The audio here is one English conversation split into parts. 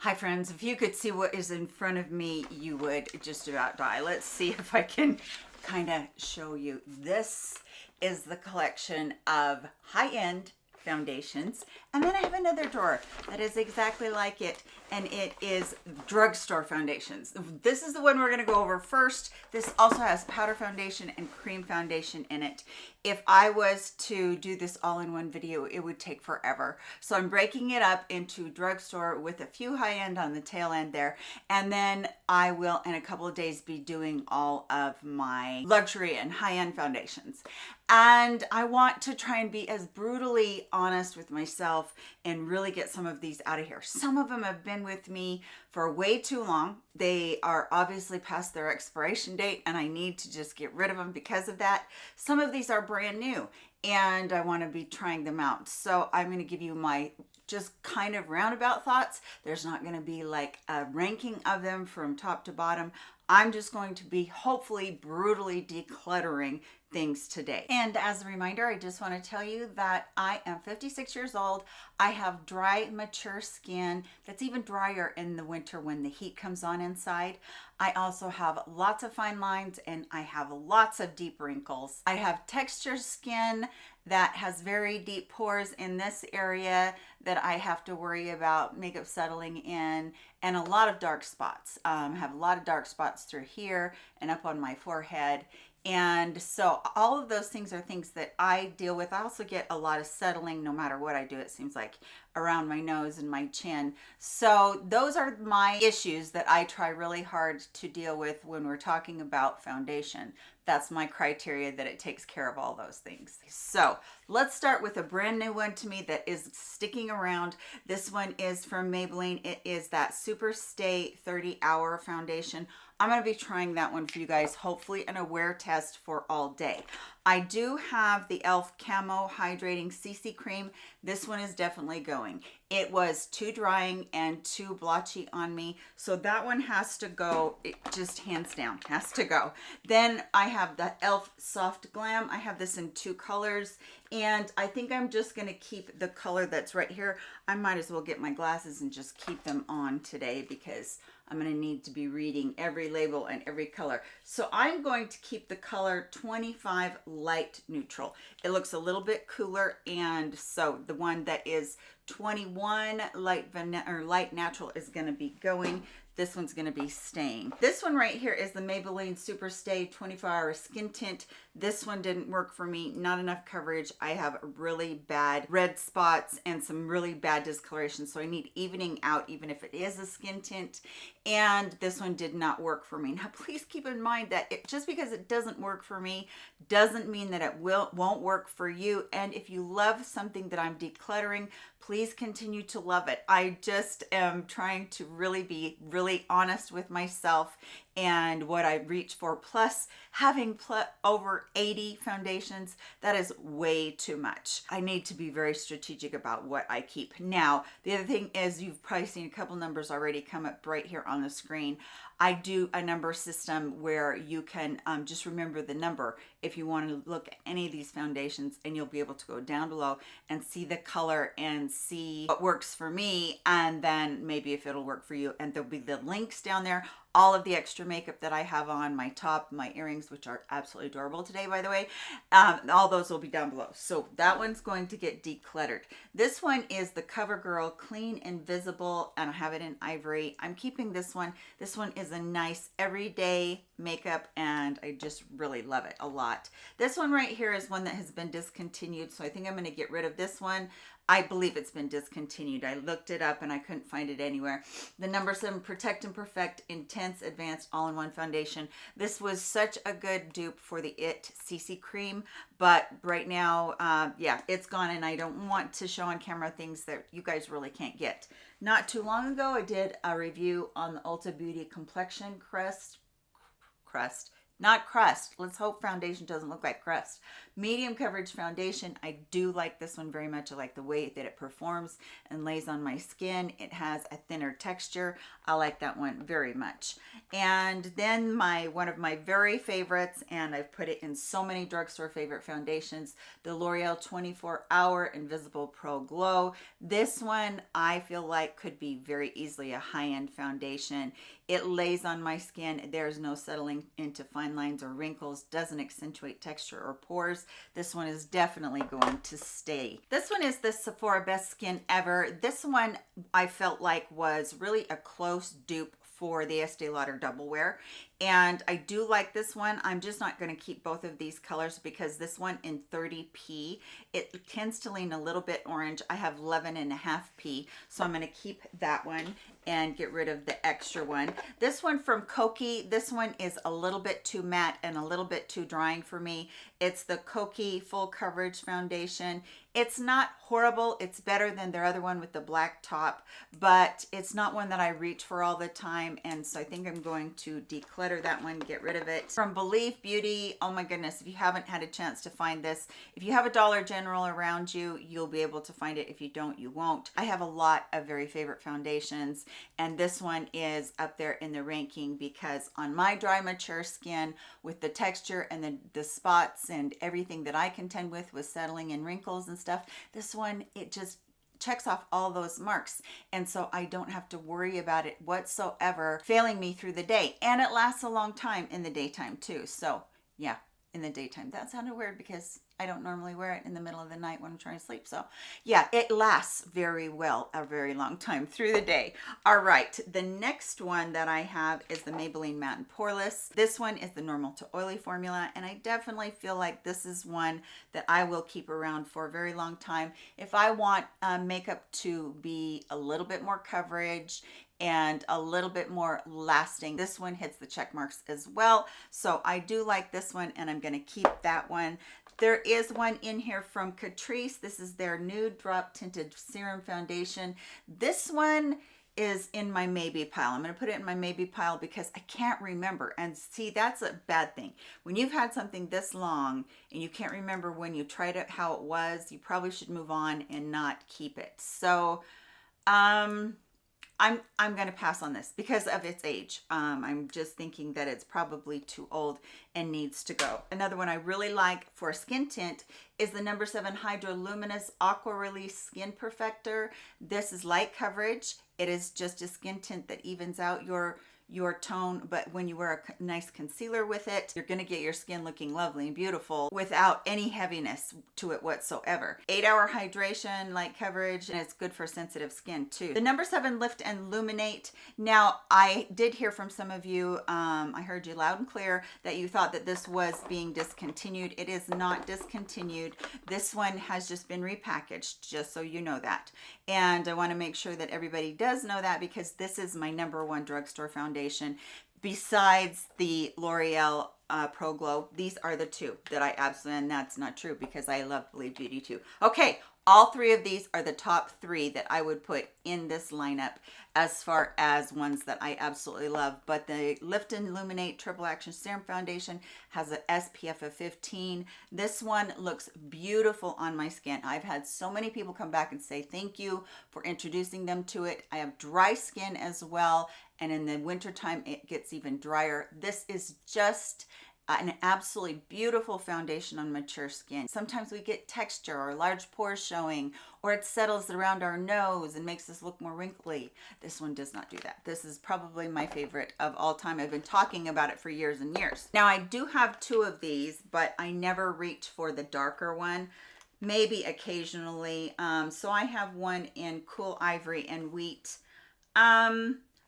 Hi friends, if you could see what is in front of me, you would just about die. Let's see if I can kind of show you. This is the collection of high-end foundations. And then I have another drawer that is exactly like it, and it is drugstore foundations. This is the one we're going to go over first. This also has powder foundation and cream foundation in it. If I was to do this all in one video, it would take forever. So I'm breaking it up into drugstore with a few high-end on the tail end there. And then I will, in a couple of days, be doing all of my luxury and high-end foundations. And I want to try and be as brutally honest with myself and really get some of these out of here. Some of them have been with me for way too long. They are obviously past their expiration date and I need to just get rid of them because of that. Some of these are brand new and I want to be trying them out. So I'm going to give you my just kind of roundabout thoughts. There's not going to be like a ranking of them from top to bottom. I'm just going to be hopefully brutally decluttering things today. And as a reminder, I just want to tell you that I am 56 years old. I have dry, mature skin that's even drier in the winter when the heat comes on inside. I also have lots of fine lines and I have lots of deep wrinkles. I have texture skin that has very deep pores in this area that I have to worry about makeup settling in, and a lot of dark spots. Have a lot of dark spots through here and up on my forehead. And so all of those things are things that I deal with. I also get a lot of settling no matter what I do, it seems like, around my nose and my chin. So those are my issues that I try really hard to deal with when we're talking about foundation. That's my criteria, that it takes care of all those things. So let's start with a brand new one to me that is sticking around. This one is from Maybelline. It is that Super Stay 30-Hour Foundation. I'm going to be trying that one for you guys, hopefully in a wear test for all day. I do have the e.l.f. Camo Hydrating CC Cream. This one is definitely going. It was too drying and too blotchy on me, so that one has to go. It just hands down has to go. Then I have the e.l.f. Soft Glam. I have this in 2 colors, and I think I'm just going to keep the color that's right here. I might as well get my glasses and just keep them on today because I'm going to need to be reading every label and every color. So I'm going to keep the color 25 Light Neutral. It looks a little bit cooler, and so the one that is 21 Light Natural is going to be going. This one's going to be staying. This one right here is the Maybelline Super Stay 24-Hour Skin Tint. This one didn't work for me. Not enough coverage. I have really bad red spots and some really bad discoloration, so I need evening out even if it is a skin tint. And this one did not work for me. Now please keep in mind that just because it doesn't work for me doesn't mean that it won't work for you. And if you love something that I'm decluttering, please continue to love it. I just am trying to really be really honest with myself and what I reach for. Plus, having over 80 foundations, that is way too much. I need to be very strategic about what I keep. Now, the other thing is, you've probably seen a couple numbers already come up right here on the screen. I do a number system where you can just remember the number if you want to look at any of these foundations, and you'll be able to go down below and see the color and see what works for me, and then maybe if it'll work for you. And there'll be the links down there. All of the extra makeup that I have on, my top, my earrings, which are absolutely adorable today, by the way, all those will be down below. So that one's going to get decluttered. This one is the Covergirl Clean Invisible, and I have it in Ivory. I'm keeping this one. This one is a nice everyday makeup, and I just really love it a lot. This one right here is one that has been discontinued, so I think I'm going to get rid of this one. I believe it's been discontinued. I looked it up and I couldn't find it anywhere. The number 7 Protect and Perfect Intense Advanced All-in-One Foundation. This was such a good dupe for the IT CC Cream, but right now, yeah, it's gone, and I don't want to show on camera things that you guys really can't get. Not too long ago, I did a review on the Ulta Beauty Complexion Crust. Not crust. Let's hope foundation doesn't look like crust. Medium coverage foundation. I do like this one very much. I like the way that it performs and lays on my skin. It has a thinner texture. I like that one very much. And then one of my very favorites, and I've put it in so many drugstore favorite foundations, the L'Oreal 24 Hour Invisible Pro Glow. This one I feel like could be very easily a high-end foundation. It lays on my skin. There's no settling into fine lines or wrinkles, doesn't accentuate texture or pores. This one is definitely going to stay. This one is the Sephora Best Skin Ever. This one I felt like was really a close dupe for the Estee Lauder Double Wear. And I do like this one. I'm just not going to keep both of these colors because this one in 30p, it tends to lean a little bit orange. I have 11.5p, so I'm going to keep that one and get rid of the extra one. This one from Kokie, this one is a little bit too matte and a little bit too drying for me. It's the Kokie Full Coverage Foundation. It's not horrible. It's better than their other one with the black top, but it's not one that I reach for all the time. And so I think I'm going to declutter that one, get rid of it. From Believe Beauty, oh my goodness, if you haven't had a chance to find this, if you have a Dollar General around you, you'll be able to find it. If you don't, you won't. I have a lot of very favorite foundations, and this one is up there in the ranking because on my dry, mature skin with the texture and the spots and everything that I contend with settling and wrinkles and stuff, this one, it just checks off all those marks, and so I don't have to worry about it whatsoever failing me through the day, and it lasts a long time in the daytime too. So yeah, in the daytime. That sounded weird because I don't normally wear it in the middle of the night when I'm trying to sleep. So yeah, it lasts very well a very long time through the day. All right, the next one that I have is the Maybelline Matte and Poreless. This one is the normal to oily formula, and I definitely feel like this is one that I will keep around for a very long time. If I want makeup to be a little bit more coverage and a little bit more lasting, this one hits the check marks as well. So I do like this one, and I'm going to keep that one. There is one in here from Catrice. This is their Nude Drop Tinted Serum Foundation. This one is in my maybe pile. I'm going to put it in my maybe pile because I can't remember. And see, that's a bad thing. When you've had something this long and you can't remember when you tried it, how it was, you probably should move on and not keep it. So, I'm going to pass on this because of its age. I'm just thinking that it's probably too old and needs to go. Another one I really like for skin tint is the No. 7 Hydro Luminous Aqua Release Skin Perfector. This is light coverage. It is just a skin tint that evens out your tone, but when you wear a nice concealer with it, you're going to get your skin looking lovely and beautiful without any heaviness to it whatsoever. 8-hour hydration, light coverage, and it's good for sensitive skin too. The No. 7 Lift and Illuminate. Now, I did hear from some of you, I heard you loud and clear, that you thought that this was being discontinued. It is not discontinued. This one has just been repackaged, just so you know that. And I want to make sure that everybody does know that because this is my #1 drugstore foundation. Besides the L'Oreal Pro Glow, these are the two that I absolutely, and that's not true because I love Believe Beauty too. Okay, all three of these are the top 3 that I would put in this lineup as far as ones that I absolutely love. But the Lift and Illuminate Triple Action Serum Foundation has an SPF of 15. This one looks beautiful on my skin. I've had so many people come back and say thank you for introducing them to it. I have dry skin as well, and in the wintertime it gets even drier. This is just an absolutely beautiful foundation on mature skin. Sometimes we get texture or large pores showing, or it settles around our nose and makes us look more wrinkly. This one does not do that. This is probably my favorite of all time. I've been talking about it for years and years. Now, I do have 2 of these, but I never reach for the darker one. Maybe occasionally. So I have one in Cool Ivory and Wheat.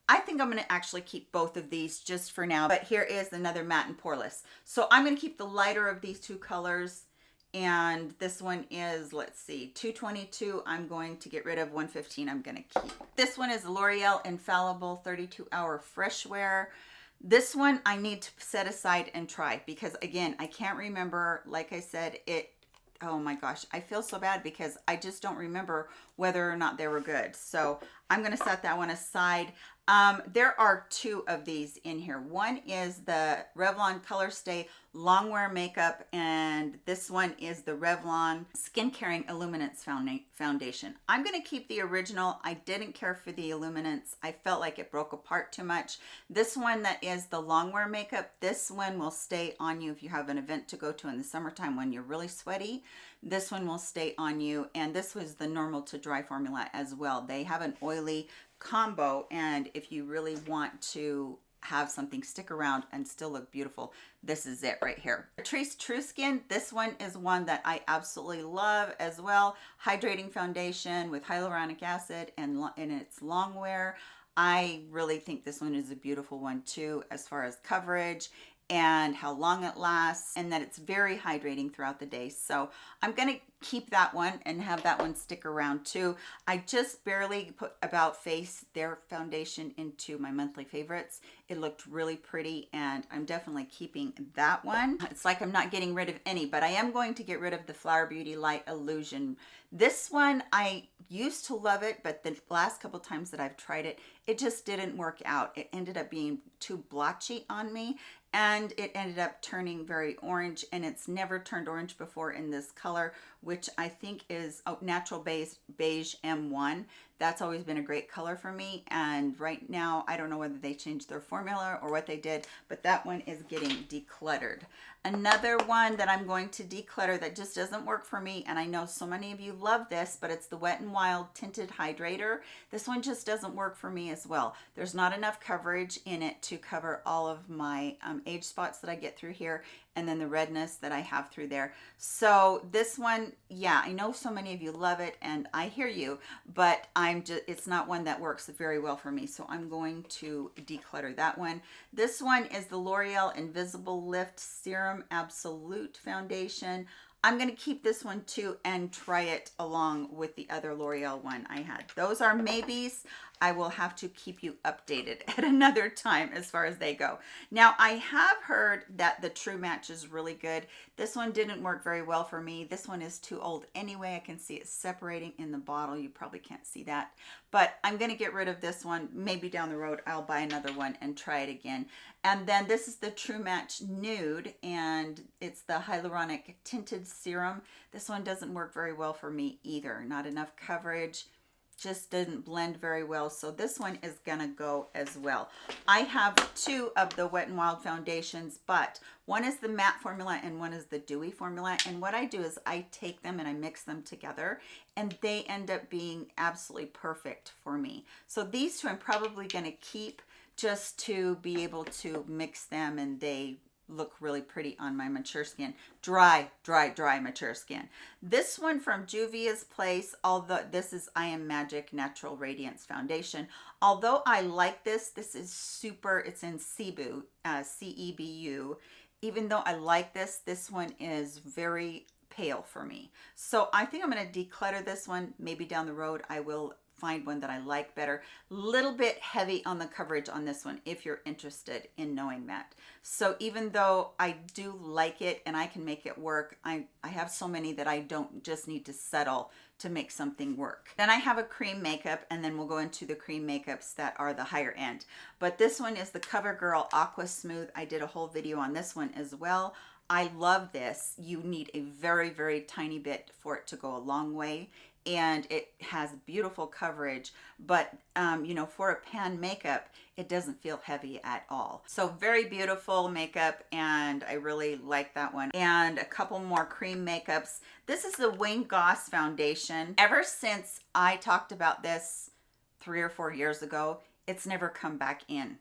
I think I'm going to actually keep both of these just for now, but here is another matte and poreless. So I'm going to keep the lighter of these 2 colors, and this one is, let's see, 222. I'm going to get rid of 115. I'm going to keep. This one is L'Oreal Infallible 32-Hour Fresh Wear. This one I need to set aside and try because, again, I can't remember. Like I said, oh my gosh, I feel so bad because I just don't remember whether or not they were good. So I'm going to set that one aside. There are two of these in here. One is the Revlon Color Stay Longwear Makeup, and this one is the Revlon Skin Caring Illuminance Foundation. I'm going to keep the original. I didn't care for the Illuminance. I felt like it broke apart too much. This one that is the Longwear Makeup, this one will stay on you if you have an event to go to in the summertime when you're really sweaty. This one will stay on you, and this was the normal to dry formula as well. They have an oily combo, and if you really want to have something stick around and still look beautiful, this is it right here. Patrice True Skin, this one is one that I absolutely love as well. Hydrating foundation with hyaluronic acid and it's long wear. I really think this one is a beautiful one too, as far as coverage and how long it lasts, and that it's very hydrating throughout the day. So I'm going to keep that one and have that one stick around too. I just barely put About Face, their foundation, into my monthly favorites. It looked really pretty, and I'm definitely keeping that one. It's like I'm not getting rid of any, but I am going to get rid of the Flower Beauty Light Illusion. This one, I used to love it, but the last couple times that I've tried it, it just didn't work out. It ended up being too blotchy on me, and it ended up turning very orange, and it's never turned orange before in this color, which I think is Natural Beige M1. That's always been a great color for me, and right now I don't know whether they changed their formula or what they did, but that one is getting decluttered. Another one that I'm going to declutter that just doesn't work for me, and I know so many of you love this, but it's the Wet n Wild Tinted Hydrator. This one just doesn't work for me as well. There's not enough coverage in it to cover all of my age spots that I get through here, and then the redness that I have through there. So this one, yeah, I know so many of you love it, and I hear you, but it's not one that works very well for me, so I'm going to declutter that one. This one is the L'Oreal Invisible Lift Serum Absolute Foundation. I'm going to keep this one too and try it along with the other L'Oreal one I had. Those are maybes. I will have to keep you updated at another time as far as they go. Now, I have heard that the True Match is really good. This one didn't work very well for me. This one is too old anyway. I can see it separating in the bottle. You probably can't see that, but I'm going to get rid of this one. Maybe down the road, I'll buy another one and try it again. And then this is the True Match Nude, and it's the Hyaluronic Tinted Serum. This one doesn't work very well for me either. Not enough coverage. Just didn't blend very well, so this one is gonna go as well. I have two of the Wet n Wild foundations, but one is the matte formula and one is the dewy formula, and what I do is I take them and I mix them together, and they end up being absolutely perfect for me. So these two I'm probably gonna keep just to be able to mix them, and they look really pretty on my mature skin. Dry mature skin. This one from Juvia's Place, although this is I Am Magic Natural Radiance Foundation. Although I like this is super, it's in Cebu, C-E-B-U. Even though I like this one is very pale for me. So I think I'm going to declutter this one. Maybe down the road I will find one that I like better. Little bit heavy on the coverage on this one if you're interested in knowing that. So even though I do like it and I can make it work, I have so many that I don't just need to settle to make something work. Then I have a cream makeup, and then we'll go into the cream makeups that are the higher end. But this one is the Covergirl Aqua Smooth. I did a whole video on this one as well. I love this. You need a very, very tiny bit for it to go a long way. And it has beautiful coverage, but you know, for a pan makeup, it doesn't feel heavy at all. So very beautiful makeup, and I really like that one. And a couple more cream makeups. This is the Wayne Goss foundation. Ever since I talked about this 3 or 4 years ago, it's never come back in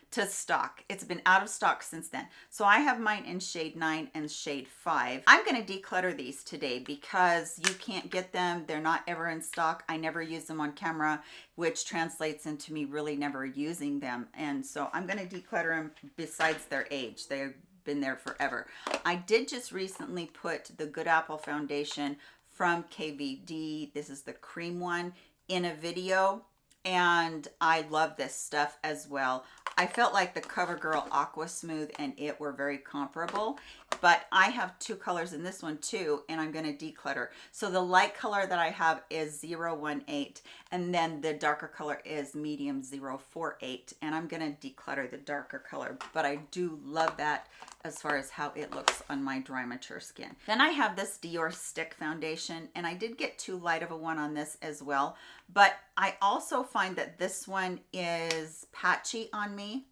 to stock. It's been out of stock since then. So I have mine in shade 9 and shade 5. I'm going to declutter these today because you can't get them. They're not ever in stock. I never use them on camera, which translates into me really never using them. And so I'm going to declutter them besides their age. They've been there forever. I did just recently put the Good Apple foundation from KVD. This is the cream one in a video, and I love this stuff as well. I felt like the Covergirl Aqua Smooth and it were very comparable, but I have two colors in this one too, and I'm going to declutter. So the light color that I have is 018, and then the darker color is medium 048, and I'm going to declutter the darker color, but I do love that as far as how it looks on my dry mature skin. Then I have this Dior Stick Foundation, and I did get too light of a one on this as well, but I also find that this one is patchy on me.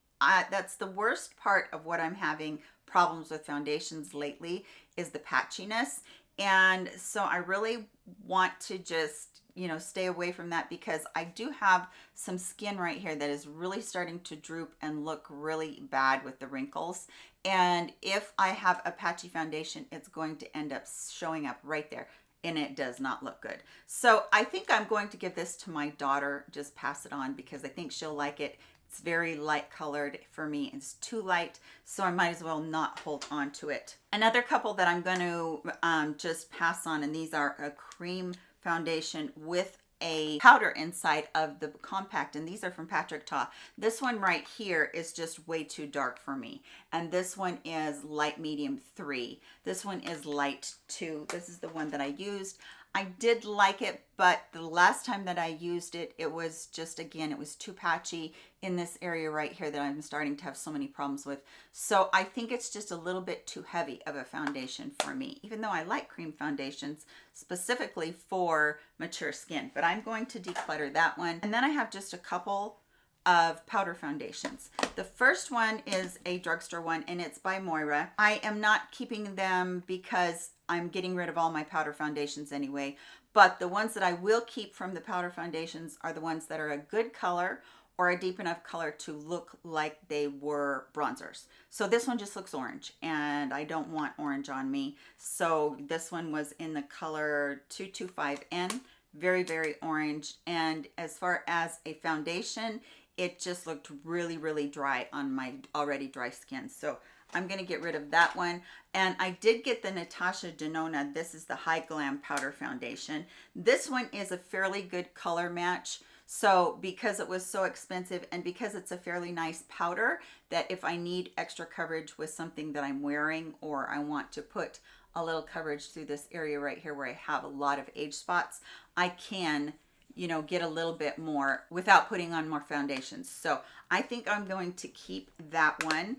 That's the worst part of what I'm having problems with foundations lately, is the patchiness. And so I really want to just, you know, stay away from that, because I do have some skin right here that is really starting to droop and look really bad with the wrinkles. And if I have a patchy foundation, it's going to end up showing up right there, and it does not look good. So I think I'm going to give this to my daughter, just pass it on, because I think she'll like it. It's very light colored for me. It's too light, so I might as well not hold on to it. Another couple that I'm going to just pass on, and these are a cream foundation with a powder inside of the compact, and these are from Patrick Ta. This one right here is just way too dark for me, and this one is light medium 3. This one is light 2. This is the one that I used. I did like it, but the last time that I used it, it was just, again, it was too patchy in this area right here that I'm starting to have so many problems with. So I think it's just a little bit too heavy of a foundation for me, even though I like cream foundations specifically for mature skin. But I'm going to declutter that one. And then I have just a couple of powder foundations. The first one is a drugstore one, and it's by Moira. I am not keeping them because I'm getting rid of all my powder foundations anyway, but the ones that I will keep from the powder foundations are the ones that are a good color or a deep enough color to look like they were bronzers. So this one just looks orange, and I don't want orange on me. So this one was in the color 225N, very, very orange. And as far as a foundation, it just looked really, really dry on my already dry skin. So I'm going to get rid of that one. And I did get the Natasha Denona. This is the High Glam Powder Foundation. This one is a fairly good color match. So because it was so expensive, and because it's a fairly nice powder, that if I need extra coverage with something that I'm wearing, or I want to put a little coverage through this area right here where I have a lot of age spots, I can, you know, get a little bit more without putting on more foundations. So I think I'm going to keep that one.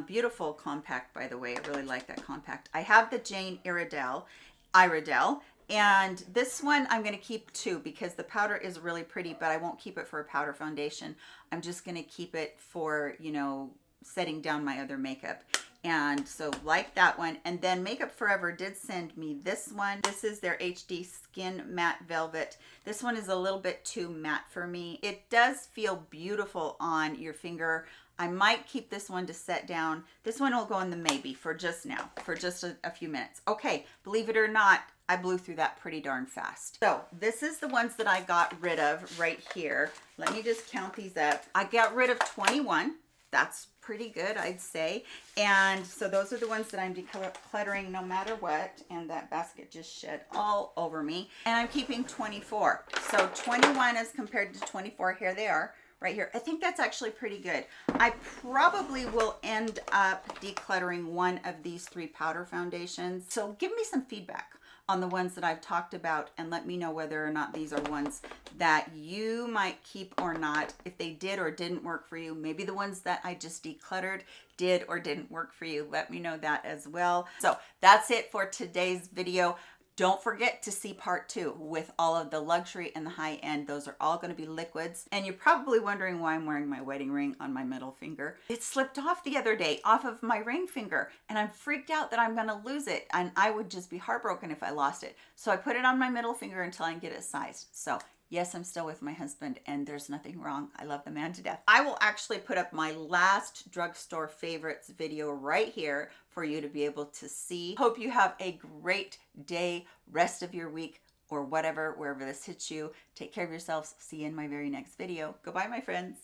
Beautiful compact, by the way. I really like that compact. I have the Jane Iredale, and this one I'm going to keep too, because the powder is really pretty, but I won't keep it for a powder foundation. I'm just going to keep it for, you know, setting down my other makeup. And so like that one. And then Makeup Forever did send me this one. This is their HD Skin Matte Velvet. This one is a little bit too matte for me. It does feel beautiful on your finger. I might keep this one to set down. This one will go in the maybe for just now, for just a few minutes. Okay, believe it or not, I blew through that pretty darn fast. So this is the ones that I got rid of right here. Let me just count these up. I got rid of 21. That's pretty good, I'd say. And so those are the ones that I'm decluttering no matter what. And that basket just shed all over me. And I'm keeping 24. So 21 as compared to 24. Here they are right here. I think that's actually pretty good. I probably will end up decluttering one of these 3 powder foundations. So give me some feedback on the ones that I've talked about, and let me know whether or not these are ones that you might keep or not, if they did or didn't work for you. Maybe the ones that I just decluttered did or didn't work for you. Let me know that as well. So that's it for today's video. Don't forget to see part 2 with all of the luxury and the high end. Those are all going to be liquids. And you're probably wondering why I'm wearing my wedding ring on my middle finger. It slipped off the other day off of my ring finger, and I'm freaked out that I'm going to lose it. And I would just be heartbroken if I lost it. So I put it on my middle finger until I can get it sized. So yes, I'm still with my husband, and there's nothing wrong. I love the man to death. I will actually put up my last drugstore favorites video right here for you to be able to see. Hope you have a great day, rest of your week, or whatever, wherever this hits you. Take care of yourselves. See you in my very next video. Goodbye, my friends.